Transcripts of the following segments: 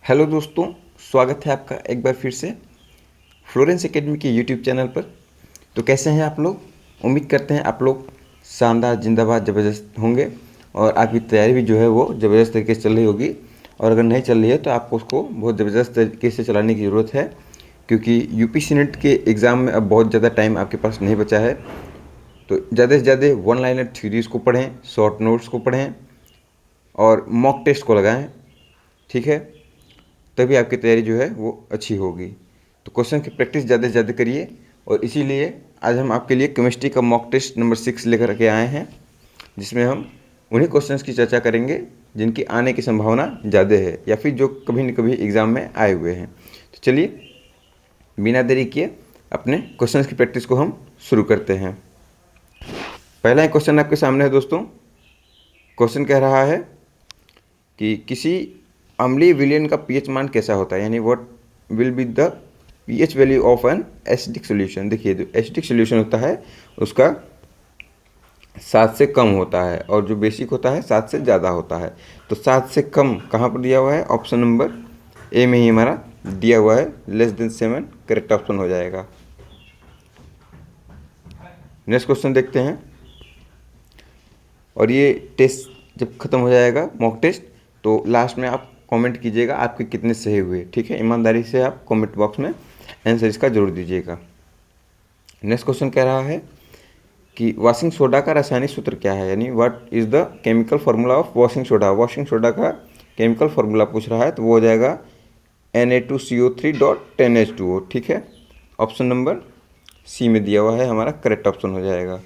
Hello दोस्तों, स्वागत है आपका एक बार फिर से फ्लोरेंस एकेडमी के यूट्यूब चैनल पर। तो कैसे हैं आप लोग? उम्मीद करते हैं आप लोग शानदार, जिंदाबाद, ज़बरदस्त होंगे और आपकी तैयारी भी जो है वो ज़बरदस्त तरीके से चल रही होगी। और अगर नहीं चल रही है तो आपको उसको बहुत ज़बरदस्त तरीके से चलाने की ज़रूरत है, क्योंकि यूपीएससी नेट के एग्ज़ाम में अब बहुत ज़्यादा टाइम आपके पास नहीं बचा है। तो ज़्यादा से ज़्यादा वन लाइनर थ्योरीज को पढ़ें, शॉर्ट नोट्स को पढ़ें और मॉक टेस्ट को लगाएं। ठीक है, तभी आपकी तैयारी जो है वो अच्छी होगी। तो क्वेश्चन की प्रैक्टिस ज़्यादा से ज़्यादा करिए। और इसीलिए आज हम आपके लिए केमिस्ट्री का मॉक टेस्ट नंबर 6 लेकर के आए हैं, जिसमें हम उन्हीं क्वेश्चंस की चर्चा करेंगे जिनकी आने की संभावना ज़्यादा है या फिर जो कभी न कभी एग्ज़ाम में आए हुए हैं। तो चलिए बिना देरी किए अपने क्वेश्चंस की प्रैक्टिस को हम शुरू करते हैं। पहला ही क्वेश्चन आपके सामने है दोस्तों। क्वेश्चन कह रहा है कि किसी अम्लीय विलयन का पीएच मान कैसा होता है, यानी what will be the pH value of an acidic solution. देखिए, जो एसिडिक सोल्यूशन होता है उसका 7 से कम होता है और जो बेसिक होता है 7 से ज़्यादा होता है। तो 7 से कम कहाँ पर दिया हुआ है? ऑप्शन नंबर ए में ही हमारा दिया हुआ है, <7 करेक्ट ऑप्शन हो जाएगा। नेक्स्ट क्वेश्चन देखते हैं। और ये टेस्ट जब ख़त्म हो जाएगा मॉक टेस्ट, तो लास्ट में आप कमेंट कीजिएगा आपके कितने सही हुए। ठीक है, ईमानदारी से आप कमेंट बॉक्स में आंसर इसका जरूर दीजिएगा। नेक्स्ट क्वेश्चन कह रहा है कि वॉशिंग सोडा का रासायनिक सूत्र क्या है, यानी what is the chemical formula of washing soda. Washing soda का केमिकल फार्मूला पूछ रहा है, तो वो हो जाएगा Na2CO3.10H2O। ठीक है, ऑप्शन नंबर सी में दिया हुआ है हमारा करेक्ट ऑप्शन हो जाएगा।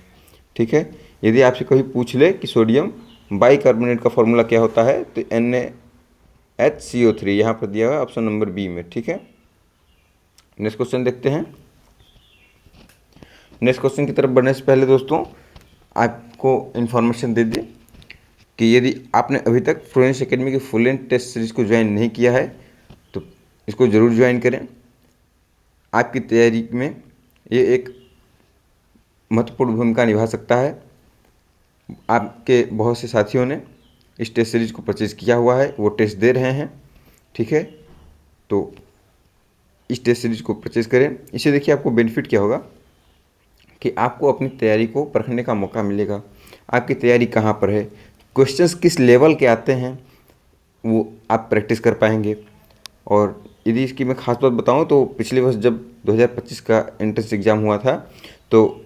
ठीक है, यदि आपसे कोई पूछ ले कि सोडियम बाइकार्बोनेट का फॉर्मूला क्या होता है, तो NaHCO3 यहाँ पर दिया हुआ है ऑप्शन नंबर बी में। ठीक है, नेक्स्ट क्वेश्चन देखते हैं। नेक्स्ट क्वेश्चन की तरफ बढ़ने से पहले दोस्तों आपको इन्फॉर्मेशन दे दें कि यदि आपने अभी तक फ्लोरेंस एकेडमी की फुल लेंथ टेस्ट सीरीज को ज्वाइन नहीं किया है तो इसको ज़रूर ज्वाइन करें। आपकी तैयारी में ये एक महत्वपूर्ण भूमिका निभा सकता है। आपके बहुत से साथियों ने इस टेस्ट सीरीज को परचेज़ किया हुआ है, वो टेस्ट दे रहे हैं। ठीक है, तो इस टेस्ट सीरीज को परचेज़ करें। इससे देखिए आपको बेनिफिट क्या होगा कि आपको अपनी तैयारी को परखने का मौका मिलेगा। आपकी तैयारी कहाँ पर है, क्वेश्चंस किस लेवल के आते हैं, वो आप प्रैक्टिस कर पाएंगे। और यदि इसकी मैं ख़ास बात बताऊं तो पिछले वर्ष जब 2025 का एंट्रेंस एग्ज़ाम हुआ था तो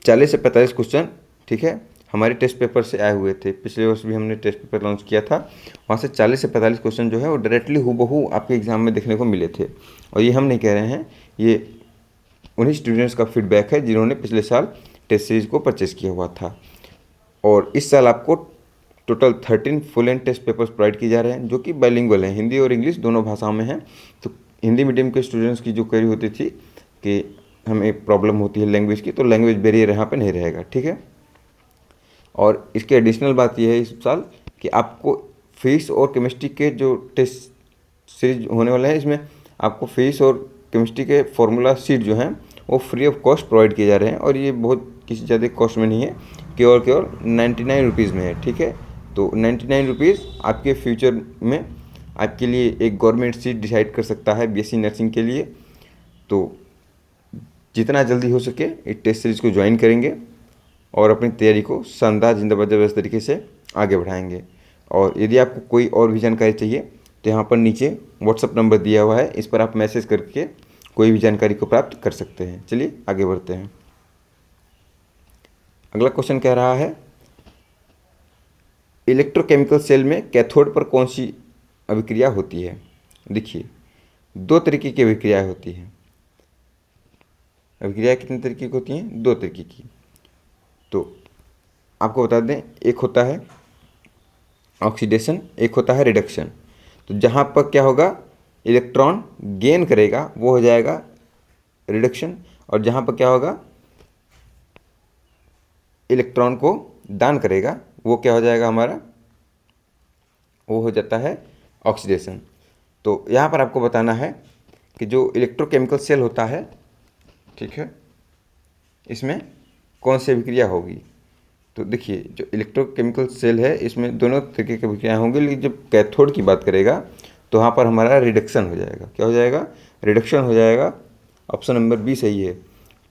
40 से 45 क्वेश्चन, ठीक है, हमारे टेस्ट पेपर से आए हुए थे। पिछले वर्ष भी हमने टेस्ट पेपर लॉन्च किया था, वहाँ से 40 से 45 क्वेश्चन जो है वो डायरेक्टली हूबहू आपके एग्ज़ाम में देखने को मिले थे। और ये हम नहीं कह रहे हैं, ये उन्हीं स्टूडेंट्स का फीडबैक है जिन्होंने पिछले साल टेस्ट सीरीज को परचेज़ किया हुआ था। और इस साल आपको total 13 full and test papers provide किए जा रहे हैं, जो कि बाइलिंगुअल हैं, हिंदी और इंग्लिश दोनों भाषाओं में हैं। तो हिंदी मीडियम के स्टूडेंट्स की जो क्वेरी होती थी कि हमें प्रॉब्लम होती है लैंग्वेज की, तो लैंग्वेज बैरियर यहाँ पे नहीं रहेगा। ठीक है, और इसकी एडिशनल बात यह है इस साल कि आपको फिजिक्स और केमिस्ट्री के जो टेस्ट सीरीज होने वाले हैं, इसमें आपको फिजिक्स और केमिस्ट्री के फॉर्मूला शीट जो हैं वो फ्री ऑफ कॉस्ट प्रोवाइड किए जा रहे हैं। और ये बहुत किसी ज़्यादा कॉस्ट में नहीं है, केवल 99 रुपीज़ में है। ठीक है, तो 99 रुपीज़ आपके फ्यूचर में आपके लिए एक गवर्नमेंट सीट डिसाइड कर सकता है बीएससी नर्सिंग के लिए। तो जितना जल्दी हो सके इस टेस्ट सीरीज़ को ज्वाइन करेंगे और अपनी तैयारी को शानदार, जिंदाबाद, ज़बरदस्त तरीके से आगे बढ़ाएंगे। और यदि आपको कोई और भी जानकारी चाहिए तो यहाँ पर नीचे व्हाट्सअप नंबर दिया हुआ है, इस पर आप मैसेज करके कोई भी जानकारी को प्राप्त कर सकते हैं। चलिए आगे बढ़ते हैं। अगला क्वेश्चन कह रहा है इलेक्ट्रोकेमिकल सेल में कैथोड पर कौन सी अभिक्रिया होती है। देखिए, दो तरीके की अभिक्रियाएँ होती हैं। अभिक्रिया कितने तरीके की होती हैं? दो तरीके की। तो आपको बता दें, एक होता है ऑक्सीडेशन, एक होता है रिडक्शन। तो जहाँ पर क्या होगा, इलेक्ट्रॉन गेन करेगा वो हो जाएगा रिडक्शन, और जहाँ पर क्या होगा, इलेक्ट्रॉन को दान करेगा वो क्या हो जाएगा हमारा, वो हो जाता है ऑक्सीडेशन। तो यहाँ पर आपको बताना है कि जो इलेक्ट्रोकेमिकल सेल होता है, ठीक है, इसमें कौन सी अभिक्रिया होगी। तो देखिए, जो इलेक्ट्रोकेमिकल सेल है इसमें दोनों तरीके की अभिक्रियाएँ होंगी, लेकिन जब कैथोड की बात करेगा तो वहाँ पर हमारा रिडक्शन हो जाएगा। क्या हो जाएगा? रिडक्शन हो जाएगा। ऑप्शन नंबर बी सही है।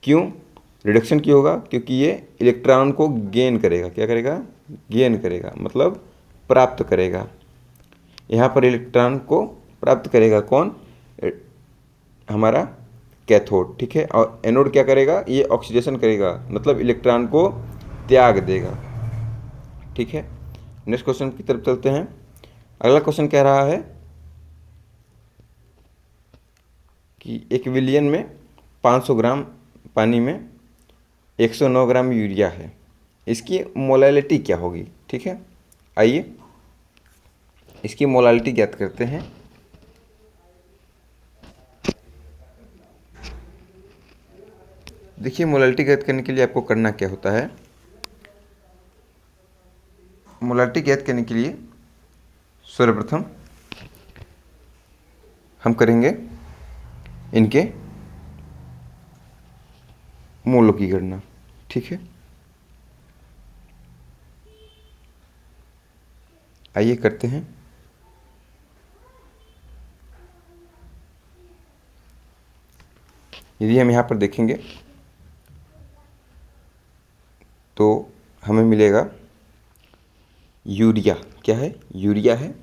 क्यों रिडक्शन क्यों होगा? क्योंकि ये इलेक्ट्रॉन को गेन करेगा। क्या करेगा? गेन करेगा, मतलब प्राप्त करेगा। यहाँ पर इलेक्ट्रॉन को प्राप्त करेगा कौन? हमारा कैथोड। ठीक है। और एनोड क्या करेगा? ये ऑक्सीडेशन करेगा, मतलब इलेक्ट्रॉन को त्याग देगा। ठीक है। नेक्स्ट क्वेश्चन की तरफ चलते हैं। अगला क्वेश्चन कह रहा है कि एक विलियन में 500 ग्राम पानी में 109 ग्राम यूरिया है, इसकी मोलालिटी क्या होगी? ठीक है, आइए इसकी मोलालिटी ज्ञात करते हैं। देखिए, मोलालिटी ज्ञात करने के लिए आपको करना क्या होता है? मोलालिटी ज्ञात करने के लिए सर्वप्रथम हम करेंगे इनके मोलों की गणना। ठीक है, आइए करते हैं। यदि हम यहाँ पर देखेंगे तो हमें मिलेगा यूरिया। क्या है? यूरिया है।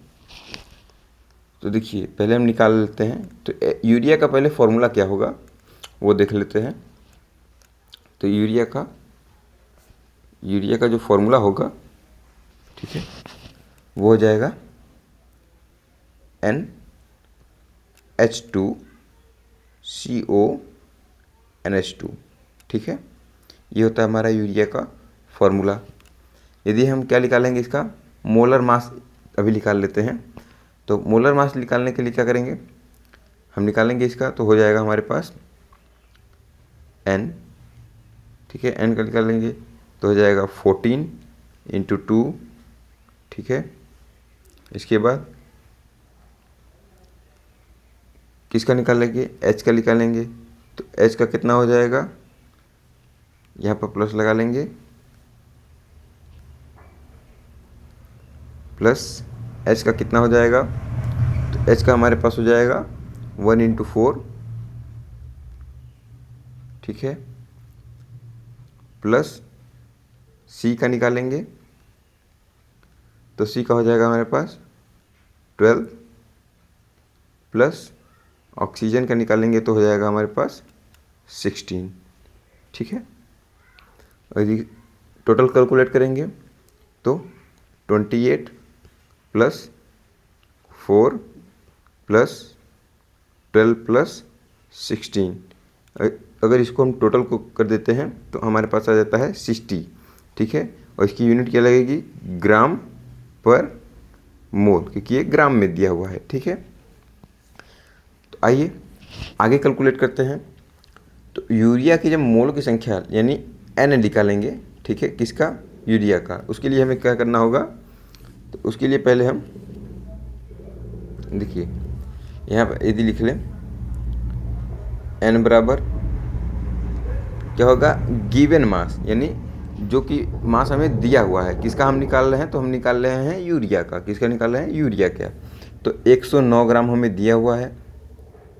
तो देखिए, पहले हम निकाल लेते हैं। तो यूरिया का पहले फॉर्मूला क्या होगा वो देख लेते हैं। तो यूरिया का जो फॉर्मूला होगा, ठीक है, वो हो जाएगा NH2CO NH2। ठीक है, ये होता है हमारा यूरिया का फॉर्मूला। यदि हम क्या निकालेंगे? इसका मोलर मास अभी निकाल लेते हैं। तो मोलर मास निकालने के लिए क्या करेंगे? हम निकालेंगे इसका, तो हो जाएगा हमारे पास N। ठीक है, N का निकालेंगे तो हो जाएगा 14 × 2। ठीक है, इसके बाद किसका निकालेंगे? H का निकालेंगे। तो H का कितना हो जाएगा? यहाँ पर प्लस लगा लेंगे, प्लस H का कितना हो जाएगा? तो H का हमारे पास हो जाएगा 1 × 4। ठीक है, प्लस C का निकालेंगे तो C का हो जाएगा हमारे पास 12, प्लस ऑक्सीजन का निकालेंगे तो हो जाएगा हमारे पास 16। ठीक है, और यदि टोटल कैलकुलेट करेंगे तो 28 प्लस 4 प्लस 12 प्लस 16। अगर इसको हम टोटल को कर देते हैं तो हमारे पास आ जाता है 60। ठीक है, और इसकी यूनिट क्या लगेगी? ग्राम पर मोल, क्योंकि ये ग्राम में दिया हुआ है। ठीक है, तो आइए आगे कैलकुलेट करते हैं। तो यूरिया की जब मोल की संख्या यानी N निकालेंगे, ठीक है, किसका? यूरिया का। उसके लिए हमें क्या करना होगा? तो उसके लिए पहले हम देखिए यहाँ पर यदि लिख लें N बराबर क्या होगा? गिवन मास, यानी जो कि मास हमें दिया हुआ है। किसका हम निकाल रहे हैं? तो हम निकाल रहे हैं यूरिया का। किसका निकाल रहे हैं? यूरिया का। तो 109 ग्राम हमें दिया हुआ है।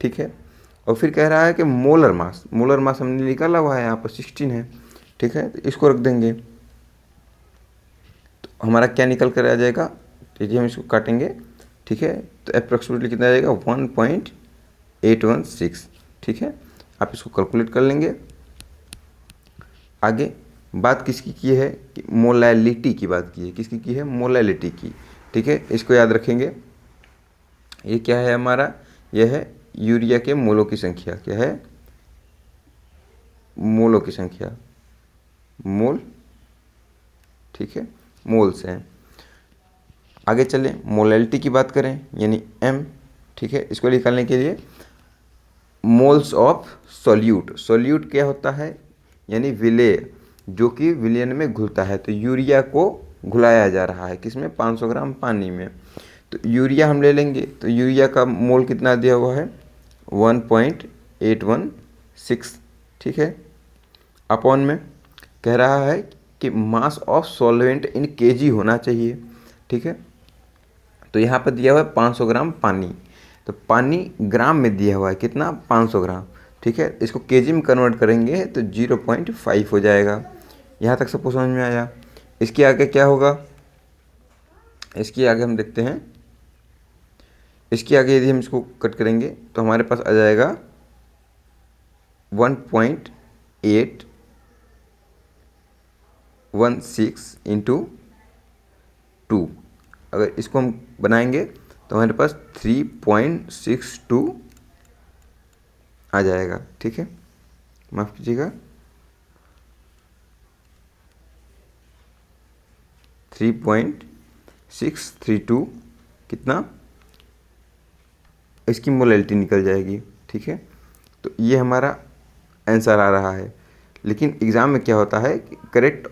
ठीक है, और फिर कह रहा है कि मोलर मास हमने निकाला हुआ है, यहाँ पर 16 है। ठीक है, तो इसको रख देंगे तो हमारा क्या निकल कर आ जाएगा? तो यदि हम इसको काटेंगे, ठीक है, तो अप्रॉक्सीमेटली कितना आ जाएगा? 1.816। ठीक है, आप इसको कैलकुलेट कर लेंगे। आगे बात किसकी की है? कि मोलैलिटी की बात की है। किसकी की है? मोलैलिटी की। ठीक है, इसको याद रखेंगे। ये क्या है हमारा? यह है यूरिया के मोलों की संख्या। क्या है? मोलों की संख्या, मोल। ठीक है, मोल से है। आगे चलें, मोलैलिटी की बात करें यानी M। ठीक है, इसको निकालने के लिए मोल्स ऑफ सोल्यूट क्या होता है? यानी विलेय, जो कि विलयन में घुलता है। तो यूरिया को घुलाया जा रहा है किसमें? 500 ग्राम पानी में। तो यूरिया हम ले लेंगे, तो यूरिया का मोल कितना दिया हुआ है? 1.816। ठीक है, अपॉन में कह रहा है कि mass of solvent in KG होना चाहिए। ठीक है, तो यहाँ पर दिया हुआ है 500 ग्राम पानी। तो पानी ग्राम में दिया हुआ है कितना, 500 ग्राम, ठीक है। इसको केजी में कन्वर्ट करेंगे तो 0.5 हो जाएगा। यहाँ तक सबको समझ में आया। इसके आगे क्या होगा, इसके आगे हम देखते हैं। इसके आगे यदि हम इसको कट करेंगे तो हमारे पास आ जाएगा 1.816 इंटू 2। अगर इसको हम बनाएंगे तो हमारे पास 3.62 आ जाएगा, ठीक है। माफ़ कीजिएगा, 3.632 कितना, इसकी मोलैलिटी निकल जाएगी, ठीक है। तो ये हमारा आंसर आ रहा है। लेकिन एग्ज़ाम में क्या होता है कि करेक्ट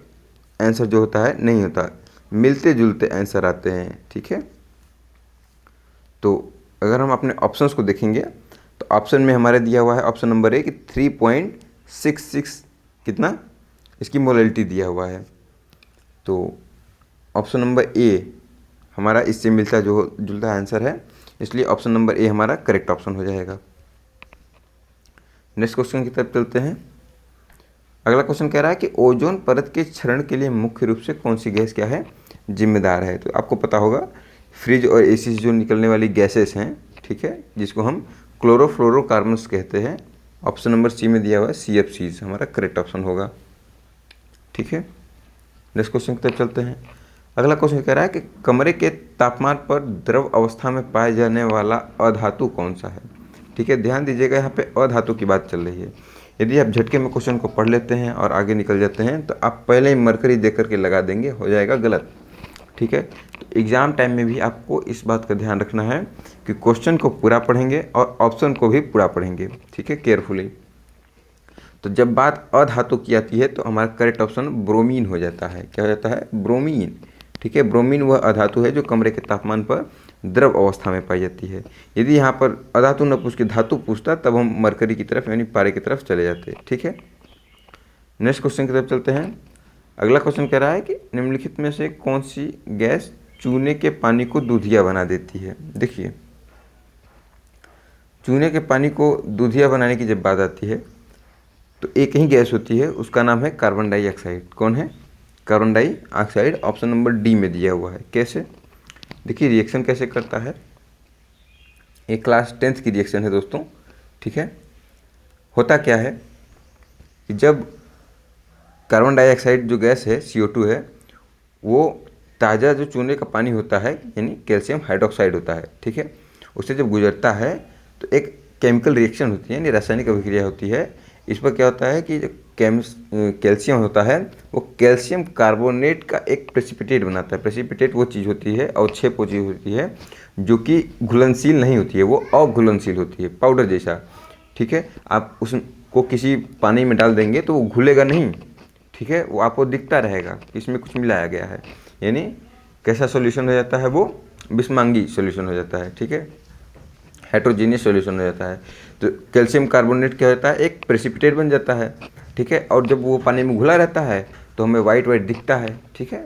आंसर जो होता है नहीं होता, मिलते जुलते आंसर आते हैं, ठीक है। तो अगर हम अपने ऑप्शंस को देखेंगे तो ऑप्शन में हमारे दिया हुआ है ऑप्शन नंबर ए कि 3.66 कितना, इसकी मोलैलिटी दिया हुआ है। तो ऑप्शन नंबर ए हमारा इससे मिलता जो जुलता आंसर है, इसलिए ऑप्शन नंबर ए हमारा करेक्ट ऑप्शन हो जाएगा। नेक्स्ट क्वेश्चन की तरफ चलते हैं। अगला क्वेश्चन कह रहा है कि ओजोन परत के क्षरण के लिए मुख्य रूप से कौन सी गैस क्या है, जिम्मेदार है। तो आपको पता होगा फ्रिज और एसी से जो निकलने वाली गैसेस हैं, ठीक है, जिसको हम क्लोरोफ्लोरोकार्बन्स कहते हैं। ऑप्शन नंबर सी में दिया हुआ है CFCs हमारा करेक्ट ऑप्शन होगा, ठीक है। नेक्स्ट क्वेश्चन की तरफ चलते हैं। अगला क्वेश्चन कह रहा है कि कमरे के तापमान पर द्रव अवस्था में पाए जाने वाला अधातु कौन सा है, ठीक है। ध्यान दीजिएगा, यहाँ पे अधातु की बात चल रही है। यदि आप झटके में क्वेश्चन को पढ़ लेते हैं और आगे निकल जाते हैं तो आप पहले ही मरकरी देख करके लगा देंगे, हो जाएगा गलत, ठीक है। तो एग्ज़ाम टाइम में भी आपको इस बात का ध्यान रखना है कि क्वेश्चन को पूरा पढ़ेंगे और ऑप्शन को भी पूरा पढ़ेंगे, ठीक है, केयरफुली। तो जब बात अधातु की आती है तो हमारा करेक्ट ऑप्शन ब्रोमीन हो जाता है। क्या हो जाता है, ब्रोमीन, ठीक है। ब्रोमीन वह अधातु है जो कमरे के तापमान पर द्रव अवस्था में पाई जाती है। यदि यहाँ पर अधातु न पूछ के धातु पूछता तब हम मरकरी की तरफ यानी पारे की तरफ चले जाते, ठीक है। नेक्स्ट क्वेश्चन की तरफ चलते हैं। अगला क्वेश्चन कह रहा है कि निम्नलिखित में से कौन सी गैस चूने के पानी को दूधिया बना देती है। देखिए, चूने के पानी को दूधिया बनाने की जब बात आती है तो एक ही गैस होती है, उसका नाम है कार्बन डाइऑक्साइड। कौन है, carbon dioxide. Option number D में दिया हुआ है। कैसे, देखिए रिएक्शन कैसे करता है। एक क्लास 10th की रिएक्शन है दोस्तों, ठीक है। होता क्या है कि जब कार्बन डाइऑक्साइड जो गैस है CO2 है, वो ताज़ा जो चूने का पानी होता है यानी कैल्शियम हाइड्रोक्साइड होता है, ठीक है, उससे जब गुजरता है तो एक केमिकल रिएक्शन होती है यानी रासायनिक अभिक्रिया होती है। इस पर क्या होता है कि जो कैल्शियम होता है वो कैल्शियम कार्बोनेट का एक प्रेसिपिटेट बनाता है। प्रेसिपिटेट वो चीज़ होती है, अवक्षेप वो चीज़ होती है जो कि घुलनशील नहीं होती है, वो अघुलनशील होती है, पाउडर जैसा, ठीक है। आप उसको किसी पानी में डाल देंगे तो वो घुलेगा नहीं, ठीक है, वो आपको दिखता रहेगा कि इसमें कुछ मिलाया गया है, यानी कैसा सॉल्यूशन हो जाता है, वो बिस्मांगी सॉल्यूशन हो जाता है, ठीक है, हेट्रोजीनियस सॉल्यूशन हो जाता है। तो कैल्शियम कार्बोनेट क्या होता है, एक प्रेसिपिटेट बन जाता है, ठीक है। और जब वो पानी में घुला रहता है तो हमें वाइट वाइट दिखता है, ठीक है।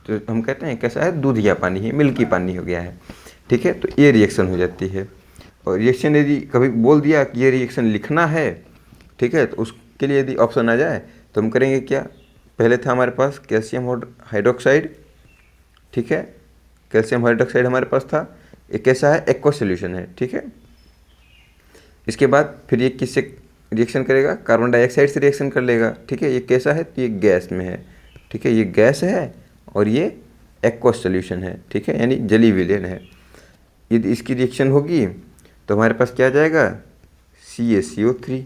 तो हम कहते हैं कैसा है, दूधिया पानी है, मिल्की पानी हो गया है, ठीक है। तो ये रिएक्शन हो जाती है। और रिएक्शन यदि कभी बोल दिया कि ये रिएक्शन लिखना है, ठीक है, तो उसके लिए यदि ऑप्शन आ जाए तो हम करेंगे क्या। पहले था हमारे पास कैल्शियम हाइड्रोक्साइड, ठीक है, कैल्शियम हाइड्रोक्साइड हमारे पास था। एक कैसा है, एक्वा सोल्यूशन है, ठीक है। इसके बाद फिर ये किससे रिएक्शन करेगा, कार्बन डाइऑक्साइड से रिएक्शन कर लेगा, ठीक है। ये कैसा है, तो ये गैस में है, ठीक है, ये गैस है और ये एक्वा सोल्यूशन है, ठीक है, यानी जली विलेन है। यदि इसकी रिएक्शन होगी तो हमारे पास क्या आ जाएगा, CaCO3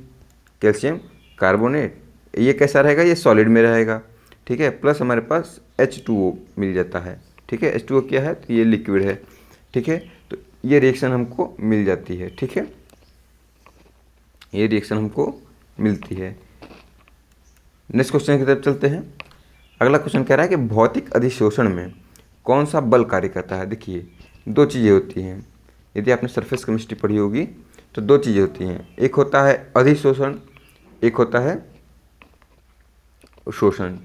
कैल्शियम कार्बोनेट। ये कैसा रहेगा, ये सॉलिड में रहेगा, ठीक है, प्लस हमारे पास H2O मिल जाता है, ठीक है। H2O क्या है, तो ये लिक्विड है, ठीक है। तो ये रिएक्शन हमको मिल जाती है, ठीक है, ये रिएक्शन हमको मिलती है। नेक्स्ट क्वेश्चन की तरफ चलते हैं। अगला क्वेश्चन कह रहा है कि भौतिक अधिशोषण में कौन सा बल कार्य करता है। देखिए, दो चीज़ें होती हैं, यदि आपने सरफेस केमिस्ट्री पढ़ी होगी तो दो चीज़ें होती हैं, एक होता है अधिशोषण, एक होता है शोषण,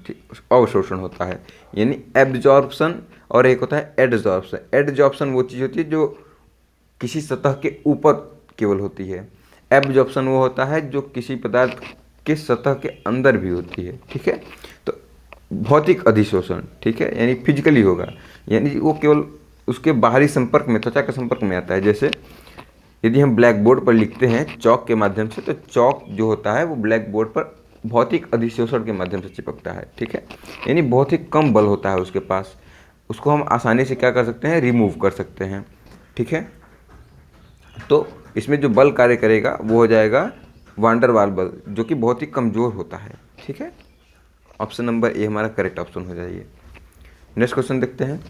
अवशोषण होता है, यानी एब्जॉर्प्शन, और एक होता है एडजॉर्प्शन। एडजॉर्प्शन वो चीज़ होती है जो किसी सतह के ऊपर केवल होती है। एब्जॉर्प्शन वो होता है जो किसी पदार्थ के सतह के अंदर भी होती है, ठीक है। तो भौतिक अधिशोषण, ठीक है, यानी फिजिकली होगा, यानी वो केवल उसके बाहरी संपर्क में, त्वचा के संपर्क में आता है। जैसे यदि हम ब्लैक बोर्ड पर लिखते हैं चौक के माध्यम से, तो चौक जो होता है वो ब्लैक बोर्ड पर भौतिक अधिशोषण के माध्यम से चिपकता है, ठीक है, यानी बहुत ही कम बल होता है उसके पास, उसको हम आसानी से क्या कर सकते हैं, रिमूव कर सकते हैं, ठीक है। तो इसमें जो बल कार्य करेगा वो हो जाएगा वान डर वाल बल, जो कि बहुत ही कमज़ोर होता है, ठीक है। ऑप्शन नंबर ए हमारा करेक्ट ऑप्शन हो जाइए। नेक्स्ट क्वेश्चन देखते हैं।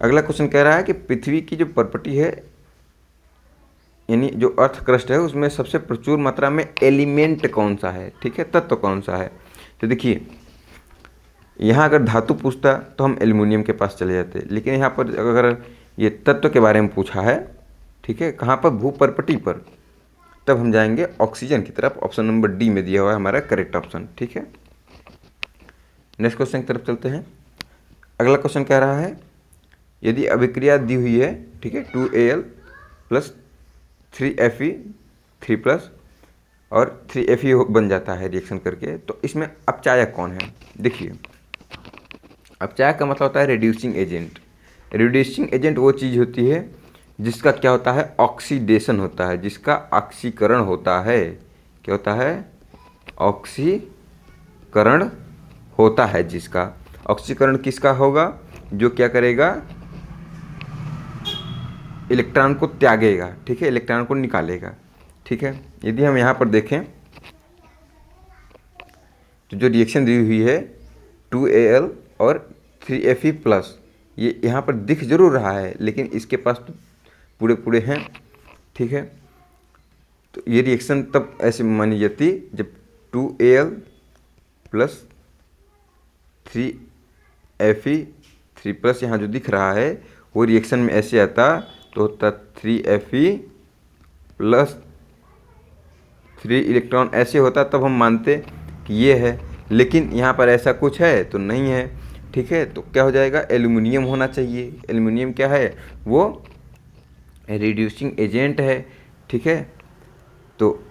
अगला क्वेश्चन कह रहा है कि पृथ्वी की जो प्रॉपर्टी है, यानी जो अर्थ क्रस्ट है, उसमें सबसे प्रचुर मात्रा में एलिमेंट कौन सा है, ठीक है, तत्व कौन सा है। तो देखिए, यहाँ अगर धातु पूछता तो हम एल्युमिनियम के पास चले जाते, लेकिन यहाँ पर अगर ये तत्व के बारे में पूछा है, ठीक है, कहाँ पर, भूपर्पटी पर, तब हम जाएंगे ऑक्सीजन की तरफ। ऑप्शन नंबर डी में दिया हुआ है हमारा करेक्ट ऑप्शन, ठीक है। नेक्स्ट क्वेश्चन की तरफ चलते हैं। अगला क्वेश्चन कह रहा है, यदि अभिक्रिया दी हुई है, ठीक है, 2Al प्लस 3Fe3+ और 3Fe बन जाता है रिएक्शन करके, तो इसमें अपचायक कौन है। देखिए, अपचायक का मतलब होता है रिड्यूसिंग एजेंट। रिड्यूसिंग एजेंट वो चीज़ होती है जिसका क्या होता है, ऑक्सीडेशन होता है, जिसका ऑक्सीकरण होता है। क्या होता है, ऑक्सीकरण होता है, जिसका ऑक्सीकरण किसका होगा, जो क्या करेगा, इलेक्ट्रॉन को त्यागेगा, ठीक है, इलेक्ट्रॉन को निकालेगा, ठीक है। यदि हम यहाँ पर देखें तो जो रिएक्शन दी हुई है 2Al और 3Fe+, ये यहाँ पर दिख जरूर रहा है, लेकिन इसके पास तो पूरे पूरे हैं, ठीक है। तो ये रिएक्शन तब ऐसे मानी जाती जब 2Al प्लस 3Fe3+ यहाँ जो दिख रहा है वो रिएक्शन में ऐसे आता तो होता 3Fe+3 इलेक्ट्रॉन ऐसे होता, तब हम मानते कि ये है, लेकिन यहाँ पर ऐसा कुछ है तो नहीं है, ठीक है। तो क्या हो जाएगा, एल्युमिनियम होना चाहिए। एल्युमिनियम क्या है, वो रिड्यूसिंग एजेंट है, ठीक है। तो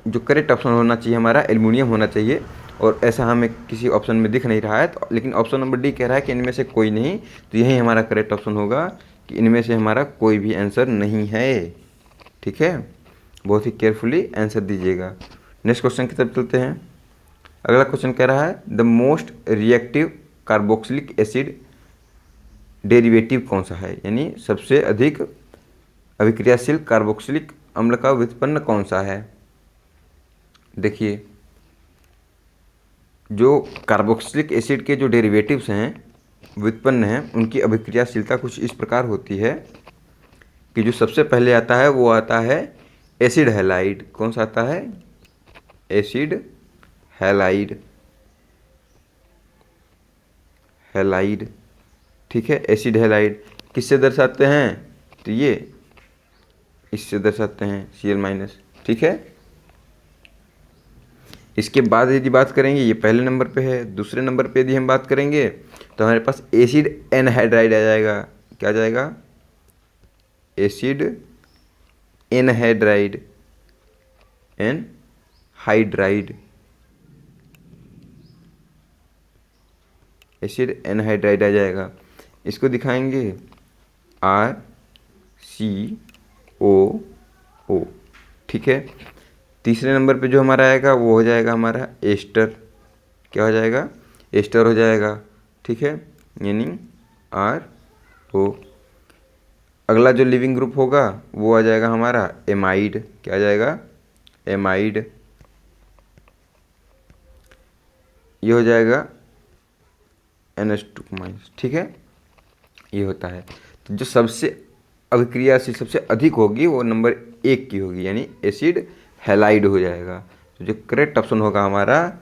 जो करेक्ट ऑप्शन होना चाहिए हमारा एल्युमिनियम होना चाहिए, और ऐसा हमें किसी ऑप्शन में दिख नहीं रहा है, तो लेकिन ऑप्शन नंबर डी कह रहा है कि इनमें से कोई नहीं, तो यही हमारा करेक्ट ऑप्शन होगा कि इनमें से हमारा कोई भी आंसर नहीं है, ठीक है। बहुत ही केयरफुली आंसर दीजिएगा। नेक्स्ट क्वेश्चन की तरफ चलते हैं। अगला क्वेश्चन कह रहा है, the most reactive carboxylic acid derivative कौन सा है, यानी सबसे अधिक अभिक्रियाशील कार्बोक्सिलिक अम्ल का व्युत्पन्न कौन सा है। देखिए, जो कार्बोक्सिलिक एसिड के जो डेरिवेटिव्स हैं, व्युत्पन्न हैं, उनकी अभिक्रियाशीलता कुछ इस प्रकार होती है कि जो सबसे पहले आता है वो आता है एसिड हैलाइड। कौन सा आता है, एसिड हैलाइड, हैलाइड, ठीक है। एसिड हैलाइड किससे दर्शाते हैं, तो ये इससे दर्शाते हैं Cl-, ठीक है। इसके बाद यदि बात करेंगे, ये पहले नंबर पे है। दूसरे नंबर पे यदि हम बात करेंगे तो हमारे पास एसिड एनहाइड्राइड आ जाएगा। क्या आ जाएगा, acid anhydride, anhydride, acid anhydride आ जाएगा। इसको दिखाएंगे RCOO, ठीक है। तीसरे नंबर पे जो हमारा आएगा वो हो जाएगा हमारा एस्टर। क्या हो जाएगा, एस्टर हो जाएगा, ठीक है, यानी RO। अगला जो लिविंग ग्रुप होगा वो आ जाएगा हमारा एमाइड। क्या आ जाएगा, एमाइड। ये हो जाएगा NH2-, ठीक है, ये होता है। तो जो सबसे अभिक्रियाशील सबसे अधिक होगी वो नंबर 1 की होगी, यानी एसिड हैलाइड हो जाएगा। तो जो करेक्ट ऑप्शन होगा हमारा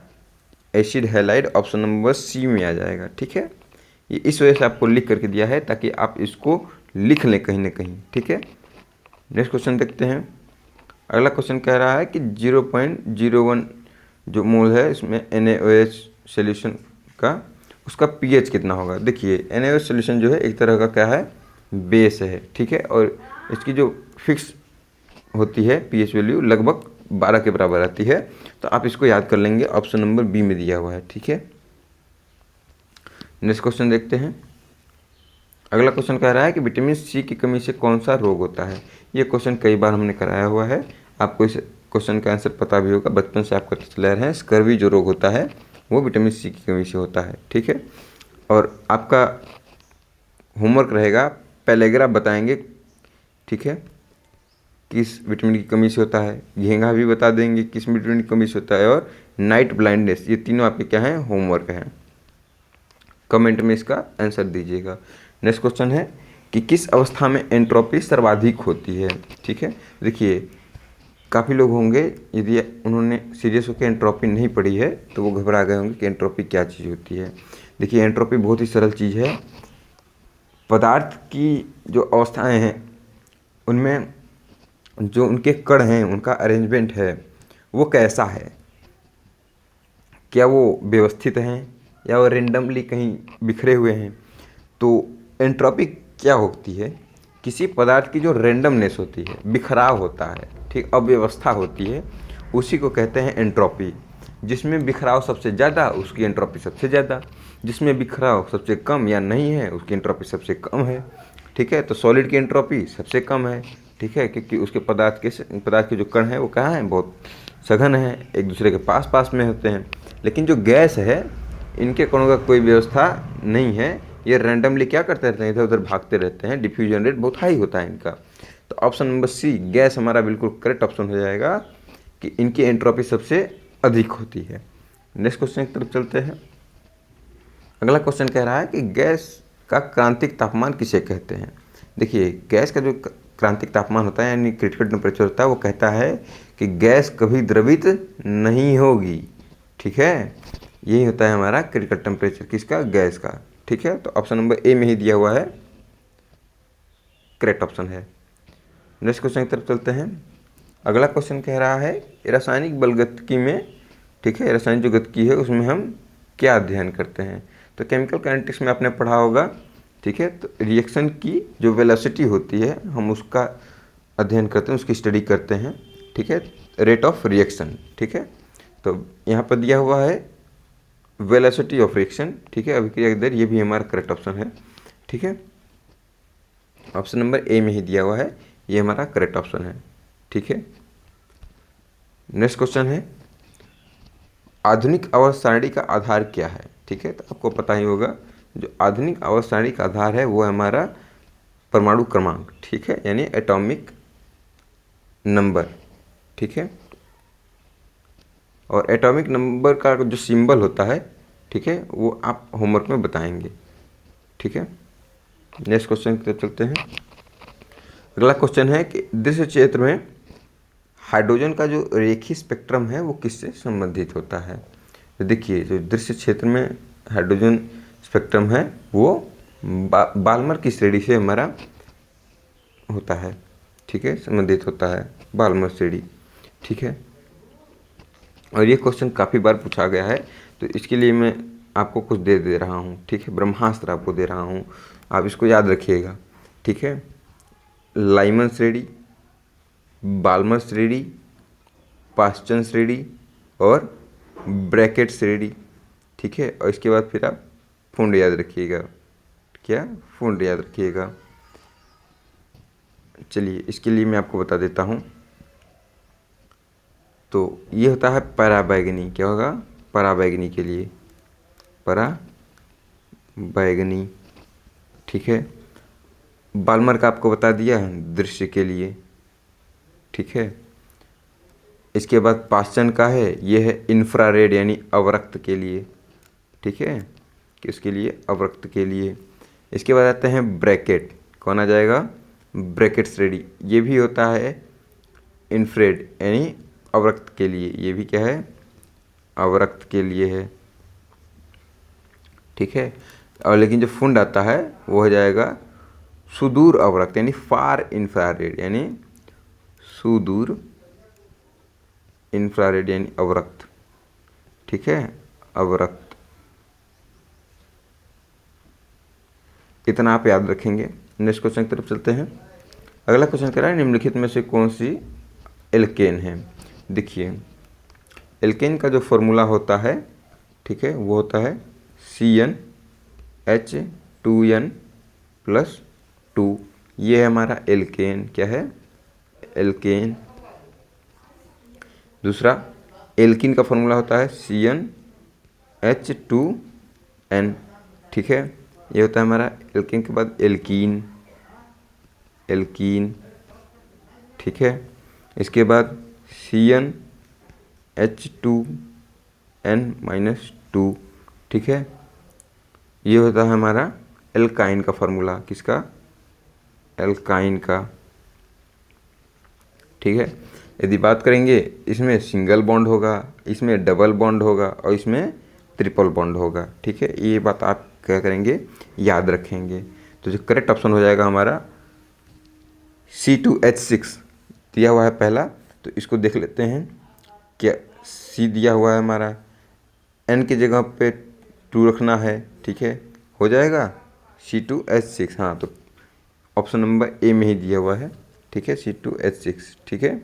acid halide, option number C में आ जाएगा, ठीक है। ये इस वजह से आपको लिख करके दिया है ताकि आप इसको लिख लें कहीं ना कहीं, ठीक है। नेक्स्ट क्वेश्चन देखते हैं। अगला क्वेश्चन कह रहा है कि 0.01 जो मोल है इसमें NaOH सोल्यूशन का, उसका pH कितना होगा। देखिए, NaOH सोल्यूशन जो है एक तरह का क्या है, बेस है, ठीक है, और इसकी जो फिक्स होती है पीएच वैल्यू लगभग 12 के बराबर आती है। तो आप इसको याद कर लेंगे, ऑप्शन नंबर बी में दिया हुआ है। ठीक है, नेक्स्ट क्वेश्चन देखते हैं। अगला क्वेश्चन कह रहा है कि विटामिन सी की कमी से कौन सा रोग होता है। ये क्वेश्चन कई बार हमने कराया हुआ है, आपको इस क्वेश्चन का आंसर पता भी होगा, बचपन से आप करते चले आ रहे हैं। स्कर्वी जो रोग होता है वो विटामिन सी की कमी से होता है। ठीक है, और आपका होमवर्क रहेगा, पैलेग्राफ बताएंगे। ठीक है, किस विटामिन की कमी से होता है, घेंघा भी बता देंगे किस विटामिन की कमी से होता है, और नाइट ब्लाइंडनेस, ये तीनों आपके क्या हैं, होमवर्क हैं। कमेंट में इसका आंसर दीजिएगा। नेक्स्ट क्वेश्चन है कि किस अवस्था में एंट्रोपी सर्वाधिक होती है। ठीक है, देखिए काफ़ी लोग होंगे यदि उन्होंने सीरियस होकर एंट्रोपी नहीं पढ़ी है तो वो घबरा गए होंगे कि एंट्रोपी क्या चीज़ होती है। देखिए एंट्रोपी बहुत ही सरल चीज़ है। पदार्थ की जो अवस्थाएं हैं उनमें जो उनके कण हैं, उनका अरेंजमेंट है वो कैसा है, क्या वो व्यवस्थित हैं या वो रेंडमली कहीं बिखरे हुए हैं। तो एंट्रोपी क्या होती है, किसी पदार्थ की जो रेंडमनेस होती है, बिखराव होता है, ठीक, अव्यवस्था होती है, उसी को कहते हैं एंट्रोपी। जिसमें बिखराव सबसे ज़्यादा उसकी एंट्रोपी सबसे ज़्यादा, जिसमें बिखराव सबसे कम या नहीं है उसकी एंट्रोपी सबसे कम है। ठीक है, तो सॉलिड की एंट्रोपी सबसे कम है। ठीक है, क्योंकि उसके पदार्थ के जो कण हैं वो कहाँ हैं, बहुत सघन है, एक दूसरे के पास पास में होते हैं। लेकिन जो गैस है इनके कणों का कोई व्यवस्था नहीं है, ये रैंडमली क्या करते रहते हैं, इधर उधर भागते रहते हैं, डिफ्यूजन रेट बहुत हाई होता है इनका। तो ऑप्शन नंबर सी गैस हमारा बिल्कुल करेक्ट ऑप्शन हो जाएगा कि इनकी एंट्रोपी सबसे अधिक होती है। नेक्स्ट क्वेश्चन की तरफ चलते हैं। अगला क्वेश्चन कह रहा है कि गैस का क्रांतिक तापमान किसे कहते हैं। देखिए गैस का जो क्रांतिक तापमान होता है यानी क्रिटिकल टेम्परेचर होता है वो कहता है कि गैस कभी द्रवित नहीं होगी। ठीक है, यही होता है हमारा क्रिटिकल टेम्परेचर किसका, गैस का। ठीक है, तो ऑप्शन नंबर ए में ही दिया हुआ है, करेक्ट ऑप्शन है। नेक्स्ट क्वेश्चन की तरफ चलते हैं। अगला क्वेश्चन कह रहा है रासायनिक बलगतिकी में, ठीक है, रासायनिक जो गतिकी है उसमें हम क्या अध्ययन करते हैं। तो केमिकल काइनेटिक्स में आपने पढ़ा होगा। ठीक है, तो रिएक्शन की जो वेलोसिटी होती है हम उसका अध्ययन करते हैं, उसकी स्टडी करते हैं। ठीक है, रेट ऑफ रिएक्शन। ठीक है, तो यहाँ पर दिया हुआ है वेलोसिटी ऑफ रिएक्शन। ठीक है, अभिक्रिया की दर, ये भी हमारा करेक्ट ऑप्शन है। ठीक है, ऑप्शन नंबर ए में ही दिया हुआ है, ये हमारा करेक्ट ऑप्शन है। ठीक है, नेक्स्ट क्वेश्चन है आधुनिक आवर्त सारणी का आधार क्या है। ठीक है, तो आपको पता ही होगा जो आधुनिक आवर्त सारणी का आधार है वो है हमारा परमाणु क्रमांक। ठीक है, यानी एटॉमिक नंबर। ठीक है, और एटॉमिक नंबर का जो सिंबल होता है, ठीक है, वो आप होमवर्क में बताएंगे। ठीक है, नेक्स्ट क्वेश्चन की तरफ चलते हैं। अगला क्वेश्चन है कि दृश्य क्षेत्र में हाइड्रोजन का जो रेखीय स्पेक्ट्रम है वो किससे संबंधित होता है। तो देखिए जो दृश्य क्षेत्र में हाइड्रोजन स्पेक्ट्रम है वो बाल्मर की श्रेणी से हमारा होता है। ठीक है, संबंधित होता है बाल्मर श्रेणी। ठीक है, और ये क्वेश्चन काफ़ी बार पूछा गया है तो इसके लिए मैं आपको कुछ दे रहा हूँ। ठीक है, ब्रह्मास्त्र आपको दे रहा हूँ, आप इसको याद रखिएगा। ठीक है, लाइमन श्रेणी, बाल्मर श्रेणी, पास्चन श्रेणी और ब्रैकेट श्रेणी। ठीक है, और इसके बाद फिर आप फुंड याद रखिएगा। क्या, फुंड याद रखिएगा। चलिए इसके लिए मैं आपको बता देता हूँ। तो ये होता है पराबैंगनी। क्या होगा, पराबैंगनी के लिए, पराबैंगनी। ठीक है, बाल्मर का आपको बता दिया है दृश्य के लिए। ठीक है, इसके बाद पास्चन का है, ये है इंफ्रारेड यानी अवरक्त के लिए। ठीक है, किसके लिए, अवरक्त के लिए। इसके बाद आते हैं ब्रैकेट, कौन आ जाएगा, ब्रैकेट श्रेणी। ये भी होता है इंफ्रेड यानी अवरक्त के लिए, ये भी क्या है, अवरक्त के लिए है। ठीक है, और लेकिन जो फुंड आता है वो हो जाएगा सुदूर अवरक्त यानी फार इंफ्रारेड यानी सुदूर इंफ्रारेड यानी अवरक्त। ठीक है, अवरक्त, इतना आप याद रखेंगे। नेक्स्ट क्वेश्चन की तरफ चलते हैं। अगला क्वेश्चन कह रहा है निम्नलिखित में से कौन सी एल्केन है। देखिए एल्केन का जो फॉर्मूला होता है, ठीक है, वो होता है CnH2n+2। ये है हमारा एल्केन। क्या है? एल्केन। दूसरा एल्कीन का फॉर्मूला होता है CnH2n, ठीक है, ये होता है हमारा एल्केन के बाद एल्कीन, एल्कीन, ठीक है। इसके बाद CnH2n-2, ठीक है, ये होता है हमारा एल्काइन का फॉर्मूला। किसका? एल्काइन का, ठीक है। यदि बात करेंगे इसमें सिंगल बॉन्ड होगा, इसमें डबल बॉन्ड होगा और इसमें ट्रिपल बॉन्ड होगा, ठीक है। ये बात आप क्या करेंगे? याद रखेंगे। तो जो करेक्ट ऑप्शन हो जाएगा हमारा C2H6 दिया हुआ है पहला, तो इसको देख लेते हैं। क्या C दिया हुआ है हमारा, N की जगह पे 2 रखना है, ठीक है, हो जाएगा C2H6। हाँ, तो ऑप्शन नंबर ए में ही दिया हुआ है, ठीक है, C2H6, ठीक है,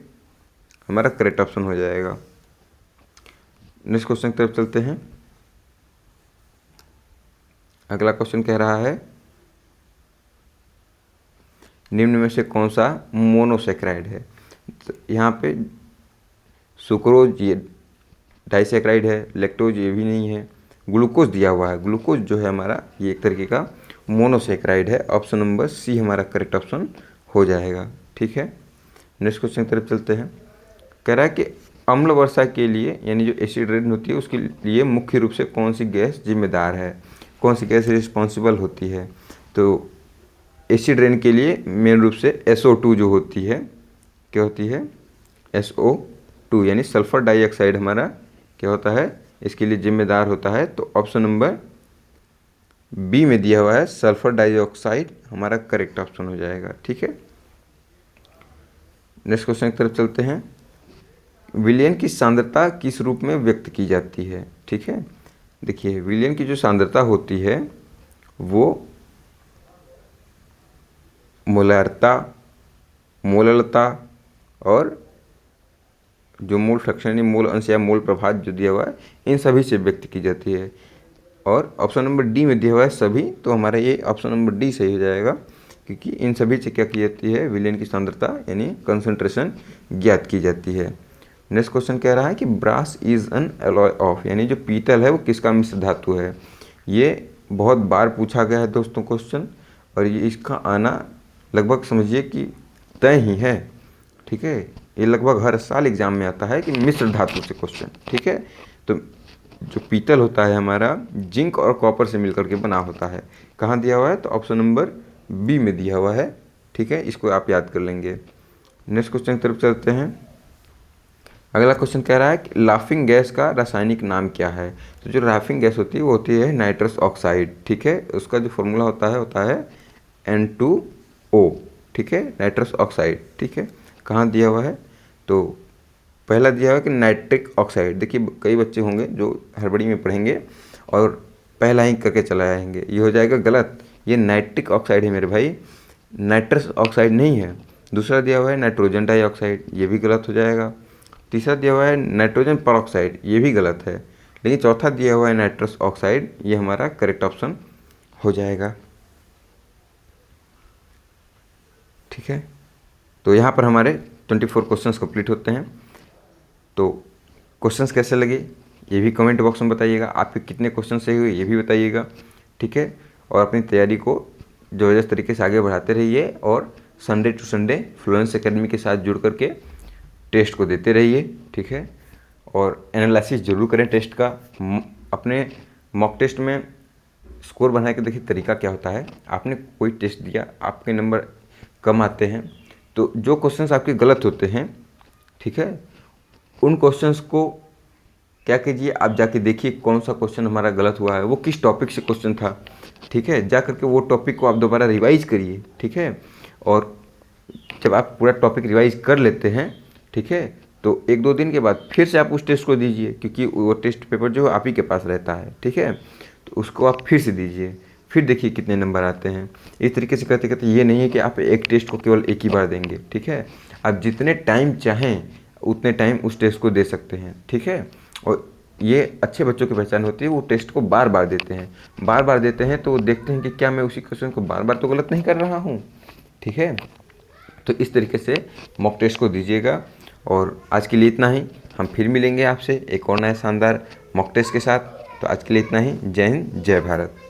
हमारा करेक्ट ऑप्शन हो जाएगा। नेक्स्ट क्वेश्चन की तरफ चलते हैं। अगला क्वेश्चन कह रहा है निम्न में से कौन सा मोनोसेक्राइड है। तो यहाँ पे सुक्रोज ये डाइसेक्राइड है, लैक्टोज ये भी नहीं है, ग्लूकोज दिया हुआ है। ग्लूकोज जो है हमारा ये एक तरीके का मोनोसेक्राइड है। ऑप्शन नंबर सी हमारा करेक्ट ऑप्शन हो जाएगा, ठीक है। नेक्स्ट क्वेश्चन की तरफ चलते हैं। कह रहा है कि अम्ल वर्षा के लिए यानी जो एसिड रेन होती है उसके लिए मुख्य रूप से कौन सी गैस जिम्मेदार है, कौन सी गैस रिस्पॉन्सिबल होती है। तो एसिड रेन के लिए मेन रूप से SO2 जो होती है, क्या होती है? SO2 यानी सल्फर डाइऑक्साइड हमारा क्या होता है, इसके लिए जिम्मेदार होता है। तो ऑप्शन नंबर बी में दिया हुआ है सल्फर डाइऑक्साइड हमारा करेक्ट ऑप्शन हो जाएगा, ठीक है। नेक्स्ट क्वेश्चन की तरफ चलते हैं। विलयन की सांद्रता किस रूप में व्यक्त की जाती है, ठीक है। देखिए विलयन की जो सांद्रता होती है वो मोलारता, मोललता और जो मोल फ्रैक्शन यानी मोल अंश या मोल प्रभाव जो दिया हुआ है इन सभी से व्यक्त की जाती है। और ऑप्शन नंबर डी में दिया हुआ है सभी, तो हमारा ये ऑप्शन नंबर डी सही हो जाएगा, क्योंकि इन सभी से क्या की जाती है? विलयन की सांद्रता यानी कंसंट्रेशन ज्ञात की जाती है। नेक्स्ट क्वेश्चन कह रहा है कि brass is an alloy of, यानी जो पीतल है वो किसका मिश्र धातु है। ये बहुत बार पूछा गया है दोस्तों क्वेश्चन, और ये इसका आना लगभग समझिए कि तय ही है, ठीक है। ये लगभग हर साल एग्जाम में आता है कि मिश्र धातु से क्वेश्चन, ठीक है। तो जो पीतल होता है हमारा जिंक और कॉपर से मिलकर के बना होता है। कहाँ दिया हुआ है? तो ऑप्शन नंबर बी में दिया हुआ है, ठीक है, इसको आप याद कर लेंगे। नेक्स्ट क्वेश्चन की तरफ चलते हैं। अगला क्वेश्चन कह रहा है कि लाफिंग गैस का रासायनिक नाम क्या है। तो जो लाफिंग गैस होती है वो होती है नाइट्रस ऑक्साइड, ठीक है। उसका जो फॉर्मूला होता है N2O, ठीक है, नाइट्रस ऑक्साइड, ठीक है। कहाँ दिया हुआ है? तो पहला दिया हुआ है कि नाइट्रिक ऑक्साइड। देखिए कई बच्चे होंगे जो हड़बड़ी में पढ़ेंगे और पहला ही करके चला आएंगे, ये हो जाएगा गलत। ये नाइट्रिक ऑक्साइड है मेरे भाई, नाइट्रस ऑक्साइड नहीं है। दूसरा दिया हुआ है नाइट्रोजन डाइऑक्साइड, ये भी गलत हो जाएगा। तीसरा दिया हुआ है नाइट्रोजन परऑक्साइड, ये भी गलत है। लेकिन चौथा दिया हुआ है नाइट्रस ऑक्साइड, ये हमारा करेक्ट ऑप्शन हो जाएगा, ठीक है। तो यहाँ पर हमारे 24 क्वेश्चंस कंप्लीट होते हैं। तो क्वेश्चंस कैसे लगे ये भी कमेंट बॉक्स में बताइएगा, आपके कितने क्वेश्चन सही हुए ये भी बताइएगा, ठीक है। और अपनी तैयारी को ज़बरदस्त तरीके से आगे बढ़ाते रहिए और Sunday to Sunday Fluence Academy के साथ जुड़ करके टेस्ट को देते रहिए, ठीक है। और एनालिसिस जरूर करें टेस्ट का। अपने मॉक टेस्ट में स्कोर बनाने के देखिए तरीका क्या होता है। आपने कोई टेस्ट दिया, आपके नंबर कम आते हैं, तो जो क्वेश्चंस आपके गलत होते हैं, ठीक है, उन क्वेश्चंस को क्या कीजिए, आप जाके देखिए कौन सा क्वेश्चन हमारा गलत हुआ है, वो किस टॉपिक से क्वेश्चन था, ठीक है। जा करके वो टॉपिक को आप दोबारा रिवाइज करिए, ठीक है। और जब आप पूरा टॉपिक रिवाइज कर लेते हैं, ठीक है, तो 1-2 दिन के बाद फिर से आप उस टेस्ट को दीजिए, क्योंकि वो टेस्ट पेपर जो है आप ही के पास रहता है, ठीक है। तो उसको आप फिर से दीजिए, फिर देखिए कितने नंबर आते हैं। इस तरीके से करते करते ये नहीं है कि आप एक टेस्ट को केवल एक ही बार देंगे, ठीक है। आप जितने टाइम चाहें उतने टाइम उस टेस्ट को दे सकते हैं, ठीक है। और ये अच्छे बच्चों की पहचान होती है, वो टेस्ट को बार बार देते हैं। बार बार देते हैं तो वो देखते हैं कि क्या मैं उसी क्वेश्चन को बार बार तो गलत नहीं कर रहा हूँ, ठीक है। तो इस तरीके से मॉक टेस्ट को दीजिएगा। और आज के लिए इतना ही। हम फिर मिलेंगे आपसे एक और नया शानदार मॉक टेस्ट के साथ। तो आज के लिए इतना ही। जय हिंद, जय भारत।